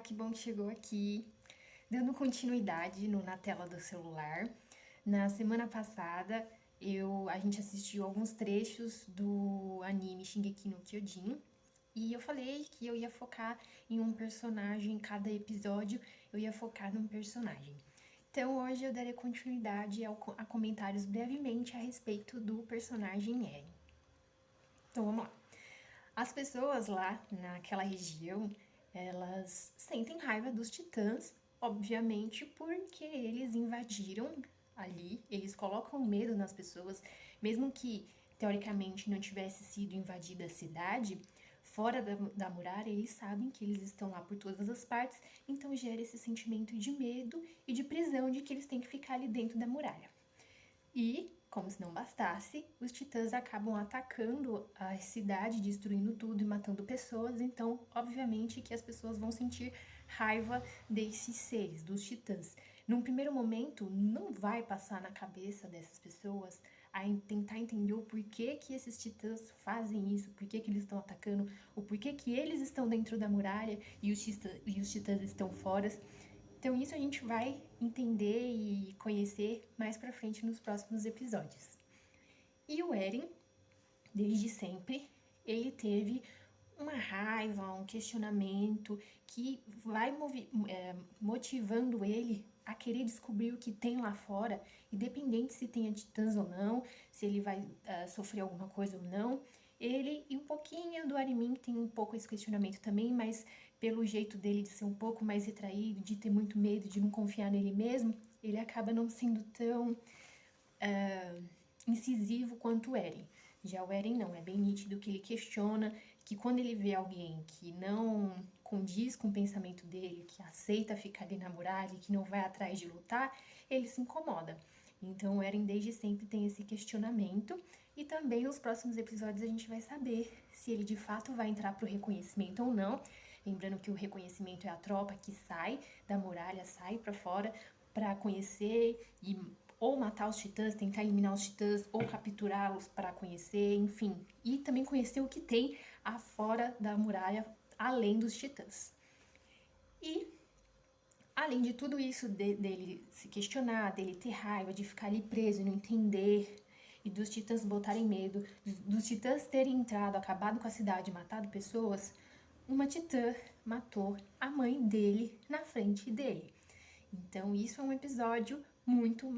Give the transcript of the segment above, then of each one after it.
que bom que chegou aqui. Dando continuidade na tela do celular. Na semana passada, a gente assistiu alguns trechos do anime Shingeki no Kyojin. E eu falei que eu ia focar em um personagem, cada episódio eu ia focar num personagem. Então hoje eu darei continuidade a comentários brevemente a respeito do personagem Eren. Então vamos lá. As pessoas lá naquela região, elas sentem raiva dos titãs, obviamente porque eles invadiram ali, eles colocam medo nas pessoas, mesmo que teoricamente não tivesse sido invadida a cidade, fora da muralha, eles sabem que eles estão lá por todas as partes, então gera esse sentimento de medo e de prisão de que eles têm que ficar ali dentro da muralha. E, como se não bastasse, os titãs acabam atacando a cidade, destruindo tudo e matando pessoas. Então, obviamente que as pessoas vão sentir raiva desses seres, dos titãs. Num primeiro momento, não vai passar na cabeça dessas pessoas a tentar entender o porquê que esses titãs fazem isso, porquê que eles estão atacando, o porquê que eles estão dentro da muralha e os titãs estão fora. Então isso a gente vai entender e conhecer mais pra frente nos próximos episódios. E o Eren, desde sempre, ele teve uma raiva, um questionamento que vai motivando ele a querer descobrir o que tem lá fora, independente se tenha titãs ou não, se ele vai sofrer alguma coisa ou não. Ele e um pouquinho do Armin tem um pouco esse questionamento também, mas pelo jeito dele de ser um pouco mais retraído, de ter muito medo, de não confiar nele mesmo, ele acaba não sendo tão incisivo quanto o Eren. Já o Eren não, é bem nítido que ele questiona, que quando ele vê alguém que não condiz com o pensamento dele, que aceita ficar ali na muralha, que não vai atrás de lutar, ele se incomoda. Então o Eren desde sempre tem esse questionamento e também nos próximos episódios a gente vai saber se ele de fato vai entrar pro reconhecimento ou não. Lembrando que o reconhecimento é a tropa que sai da muralha, sai para fora para conhecer e ou matar os titãs, tentar eliminar os titãs, ou capturá-los para conhecer, enfim. E também conhecer o que tem afora da muralha, além dos titãs. E, além de tudo isso, dele se questionar, dele ter raiva, de ficar ali preso e não entender, e dos titãs botarem medo, dos titãs terem entrado, acabado com a cidade, matado pessoas, uma titã matou a mãe dele na frente dele. Então isso é um episódio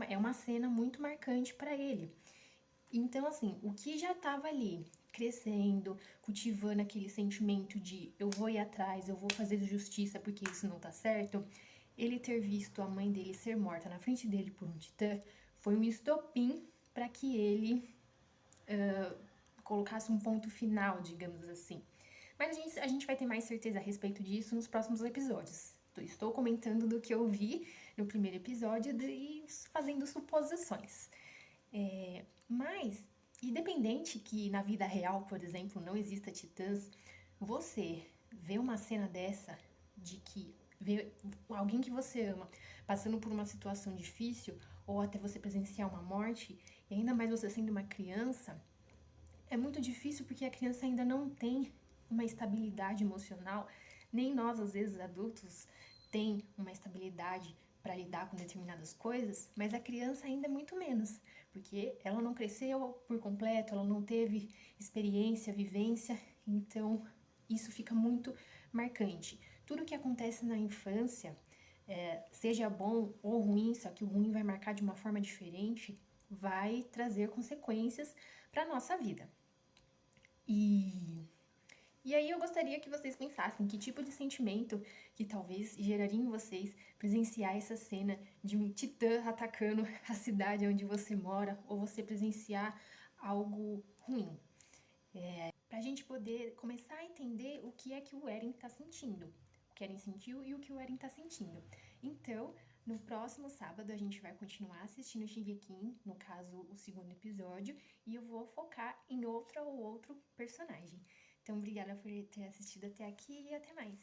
é uma cena muito marcante para ele. Então assim, o que já estava ali crescendo, cultivando aquele sentimento de eu vou ir atrás, eu vou fazer justiça porque isso não tá certo, ele ter visto a mãe dele ser morta na frente dele por um titã foi um estopim para que ele colocasse um ponto final, digamos assim. Mas a gente vai ter mais certeza a respeito disso nos próximos episódios. Estou comentando do que eu vi no primeiro episódio e fazendo suposições. Mas, independente que na vida real, por exemplo, não exista titãs, você vê uma cena dessa, de que vê alguém que você ama passando por uma situação difícil, ou até você presenciar uma morte, e ainda mais você sendo uma criança, é muito difícil porque a criança ainda não tem uma estabilidade emocional, nem nós, às vezes, adultos, tem uma estabilidade para lidar com determinadas coisas, mas a criança ainda é muito menos, porque ela não cresceu por completo, ela não teve experiência, vivência, então isso fica muito marcante. Tudo que acontece na infância, seja bom ou ruim, só que o ruim vai marcar de uma forma diferente, vai trazer consequências para nossa vida. E aí eu gostaria que vocês pensassem que tipo de sentimento que talvez geraria em vocês presenciar essa cena de um titã atacando a cidade onde você mora, ou você presenciar algo ruim. Pra gente poder começar a entender o que é que o Eren tá sentindo. O que o Eren sentiu e o que o Eren tá sentindo. Então, no próximo sábado a gente vai continuar assistindo Shingeki, no caso o segundo episódio, e eu vou focar em outra ou outro personagem. Então, obrigada por ter assistido até aqui e até mais!